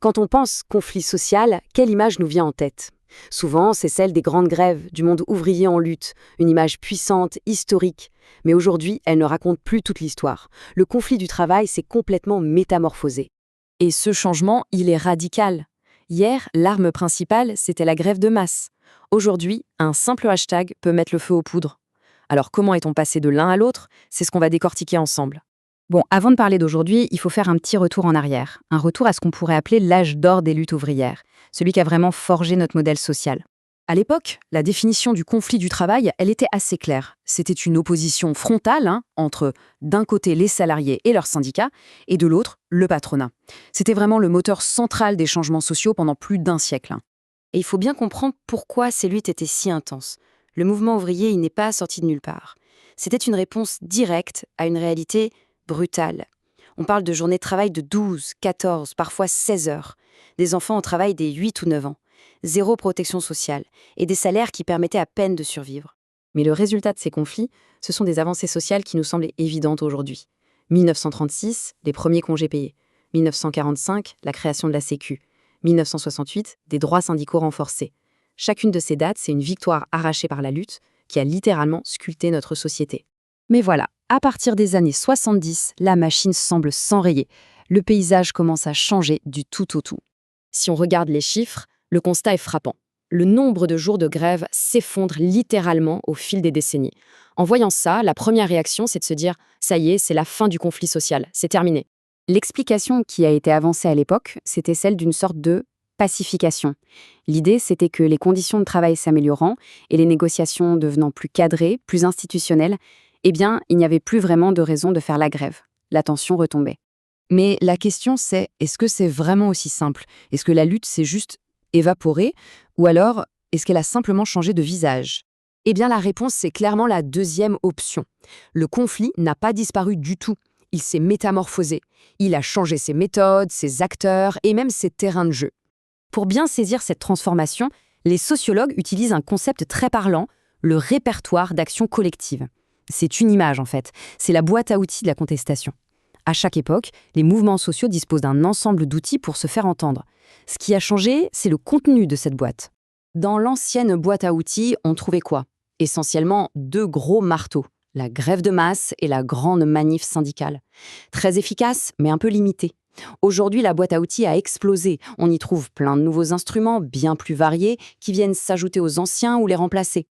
Quand on pense conflit social, quelle image nous vient en tête? Souvent, c'est celle des grandes grèves, du monde ouvrier en lutte, une image puissante, historique. Mais aujourd'hui, elle ne raconte plus toute l'histoire. Le conflit du travail s'est complètement métamorphosé. Et ce changement, il est radical. Hier, l'arme principale, c'était la grève de masse. Aujourd'hui, un simple hashtag peut mettre le feu aux poudres. Alors comment est-on passé de l'un à l'autre? C'est ce qu'on va décortiquer ensemble. Bon, avant de parler d'aujourd'hui, il faut faire un petit retour en arrière. Un retour à ce qu'on pourrait appeler l'âge d'or des luttes ouvrières, celui qui a vraiment forgé notre modèle social. À l'époque, la définition du conflit du travail, elle était assez claire. C'était une opposition frontale entre, d'un côté, les salariés et leurs syndicats, et de l'autre, le patronat. C'était vraiment le moteur central des changements sociaux pendant plus d'un siècle. Et il faut bien comprendre pourquoi ces luttes étaient si intenses. Le mouvement ouvrier, il n'est pas sorti de nulle part. C'était une réponse directe à une réalité brutale. On parle de journées de travail de 12, 14, parfois 16 heures. Des enfants au travail dès 8 ou 9 ans. Zéro protection sociale et des salaires qui permettaient à peine de survivre. Mais le résultat de ces conflits, ce sont des avancées sociales qui nous semblent évidentes aujourd'hui. 1936, les premiers congés payés. 1945, la création de la Sécu. 1968, des droits syndicaux renforcés. Chacune de ces dates, c'est une victoire arrachée par la lutte qui a littéralement sculpté notre société. Mais voilà, à partir des années 70, la machine semble s'enrayer. Le paysage commence à changer du tout au tout. Si on regarde les chiffres, le constat est frappant. Le nombre de jours de grève s'effondre littéralement au fil des décennies. En voyant ça, la première réaction, c'est de se dire « ça y est, c'est la fin du conflit social, c'est terminé ». L'explication qui a été avancée à l'époque, c'était celle d'une sorte de pacification. L'idée, c'était que les conditions de travail s'améliorant et les négociations devenant plus cadrées, plus institutionnelles, eh bien, il n'y avait plus vraiment de raison de faire la grève. La tension retombait. Mais la question c'est, est-ce que c'est vraiment aussi simple? Est-ce que la lutte s'est juste évaporée? Ou alors, est-ce qu'elle a simplement changé de visage? Eh bien, la réponse, c'est clairement la deuxième option. Le conflit n'a pas disparu du tout. Il s'est métamorphosé. Il a changé ses méthodes, ses acteurs et même ses terrains de jeu. Pour bien saisir cette transformation, les sociologues utilisent un concept très parlant, le répertoire d'action collective. C'est une image, en fait. C'est la boîte à outils de la contestation. À chaque époque, les mouvements sociaux disposent d'un ensemble d'outils pour se faire entendre. Ce qui a changé, c'est le contenu de cette boîte. Dans l'ancienne boîte à outils, on trouvait quoi? Essentiellement 2 gros marteaux, la grève de masse et la grande manif syndicale. Très efficace, mais un peu limitée. Aujourd'hui, la boîte à outils a explosé. On y trouve plein de nouveaux instruments, bien plus variés, qui viennent s'ajouter aux anciens ou les remplacer.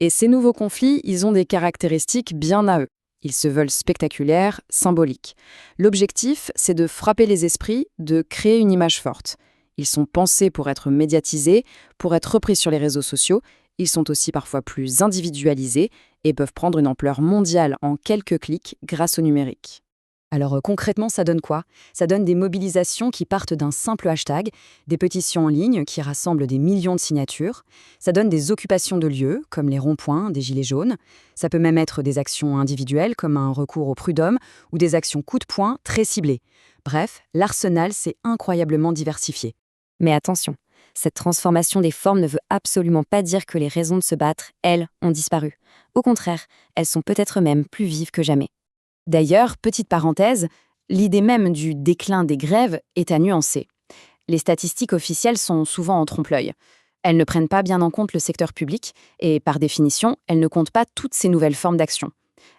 Et ces nouveaux conflits, ils ont des caractéristiques bien à eux. Ils se veulent spectaculaires, symboliques. L'objectif, c'est de frapper les esprits, de créer une image forte. Ils sont pensés pour être médiatisés, pour être repris sur les réseaux sociaux. Ils sont aussi parfois plus individualisés et peuvent prendre une ampleur mondiale en quelques clics grâce au numérique. Alors concrètement, ça donne quoi? Ça donne des mobilisations qui partent d'un simple hashtag, des pétitions en ligne qui rassemblent des millions de signatures. Ça donne des occupations de lieux, comme les ronds-points, des gilets jaunes. Ça peut même être des actions individuelles, comme un recours au prud'homme, ou des actions coup de poing très ciblées. Bref, l'arsenal s'est incroyablement diversifié. Mais attention, cette transformation des formes ne veut absolument pas dire que les raisons de se battre, elles, ont disparu. Au contraire, elles sont peut-être même plus vives que jamais. D'ailleurs, petite parenthèse, l'idée même du déclin des grèves est à nuancer. Les statistiques officielles sont souvent en trompe-l'œil. Elles ne prennent pas bien en compte le secteur public et, par définition, elles ne comptent pas toutes ces nouvelles formes d'action.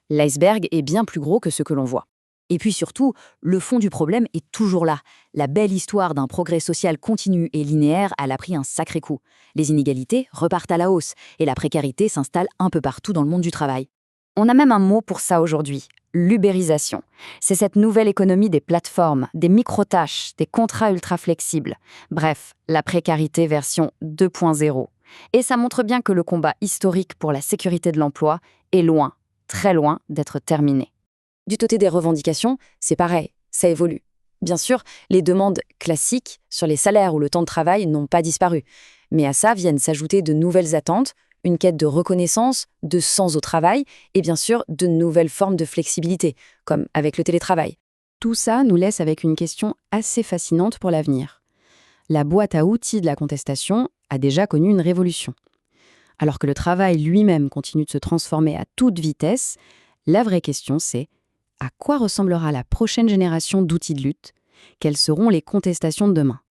L'iceberg est bien plus gros que ce que l'on voit. Et puis surtout, le fond du problème est toujours là. La belle histoire d'un progrès social continu et linéaire, elle a pris un sacré coup. Les inégalités repartent à la hausse et la précarité s'installe un peu partout dans le monde du travail. On a même un mot pour ça aujourd'hui, l'ubérisation. C'est cette nouvelle économie des plateformes, des micro-tâches, des contrats ultra flexibles. Bref, la précarité version 2.0. Et ça montre bien que le combat historique pour la sécurité de l'emploi est loin, très loin d'être terminé. Du côté des revendications, c'est pareil, ça évolue. Bien sûr, les demandes classiques sur les salaires ou le temps de travail n'ont pas disparu. Mais à ça viennent s'ajouter de nouvelles attentes, une quête de reconnaissance, de sens au travail et bien sûr de nouvelles formes de flexibilité, comme avec le télétravail. Tout ça nous laisse avec une question assez fascinante pour l'avenir. La boîte à outils de la contestation a déjà connu une révolution. Alors que le travail lui-même continue de se transformer à toute vitesse, la vraie question c'est: à quoi ressemblera la prochaine génération d'outils de lutte? Quelles seront les contestations de demain?